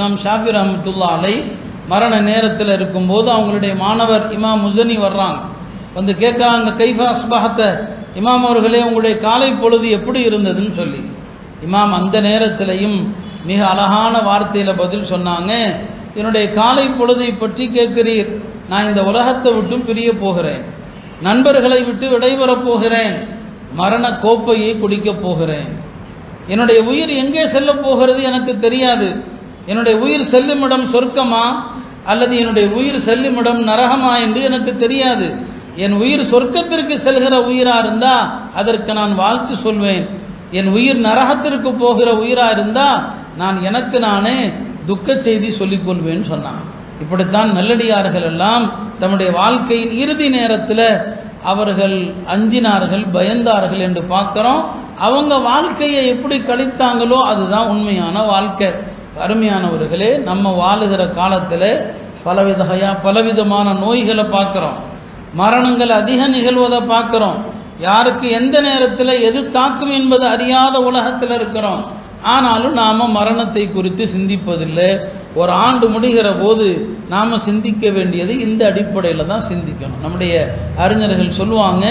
இமாம் ஷாஃபி ரஹ்மத்துல்லாஹி அலைஹி மரண நேரத்தில் இருக்கும்போது அவங்களுடைய மாணவர் இமாம் முஸனி வர்றாங்க, வந்து கேட்குறாங்க, கைஃபா அஸ்பஹத, இமாம் அவர்களே உங்களுடைய காலை பொழுது எப்படி இருந்ததுன்னு சொல்லி. இமாம் அந்த நேரத்திலையும் மிக அழகான வார்த்தையில் பதில் சொன்னாங்க, என்னுடைய காலை பொழுதை பற்றி கேட்கிறீர், நான் இந்த உலகத்தை விட்டு பிரிய போகிறேன், நண்பர்களை விட்டு விடைபெறப் போகிறேன், மரண கோப்பையை குடிக்கப் போகிறேன், என்னுடைய உயிர் எங்கே செல்ல போகிறது எனக்கு தெரியாது, என்னுடைய உயிர் செல்லுமிடம் சொர்க்கமா அல்லது என்னுடைய உயிர் செல்லுமிடம் நரகமா என்று எனக்கு தெரியாது. என் உயிர் சொர்க்கத்திற்கு செல்கிற உயிரா இருந்தா அதற்கு நான் வாழ்த்து சொல்வேன், என் உயிர் நரகத்திற்கு போகிற உயிரா இருந்தா நான் எனக்கு நானே துக்க செய்தி சொல்லிக் கொள்வேன்னு சொன்னான். இப்படித்தான் நல்லடியார்கள் எல்லாம் தம்முடைய வாழ்க்கையின் இறுதி நேரத்தில் அவர்கள் அஞ்சினார்கள், பயந்தார்கள் என்று பார்க்கிறோம். அவங்க வாழ்க்கையை எப்படி கழித்தாங்களோ அதுதான் உண்மையான வாழ்க்கை. அருமையானவர்களே, நம்ம வாழுகிற காலத்தில் பலவிதமான நோய்களை பார்க்குறோம், மரணங்கள் அதிக நிகழ்வதை பார்க்குறோம், யாருக்கு எந்த நேரத்தில் எது தாக்கும் என்பது அறியாத உலகத்தில் இருக்கிறோம். ஆனாலும் நாம் மரணத்தை குறித்து சிந்திப்பதில்லை. ஒரு ஆண்டு முடிகிற போது நாம் சிந்திக்க வேண்டியது இந்த அடிப்படையில் தான் சிந்திக்கணும். நம்முடைய அறிஞர்கள் சொல்லுவாங்க,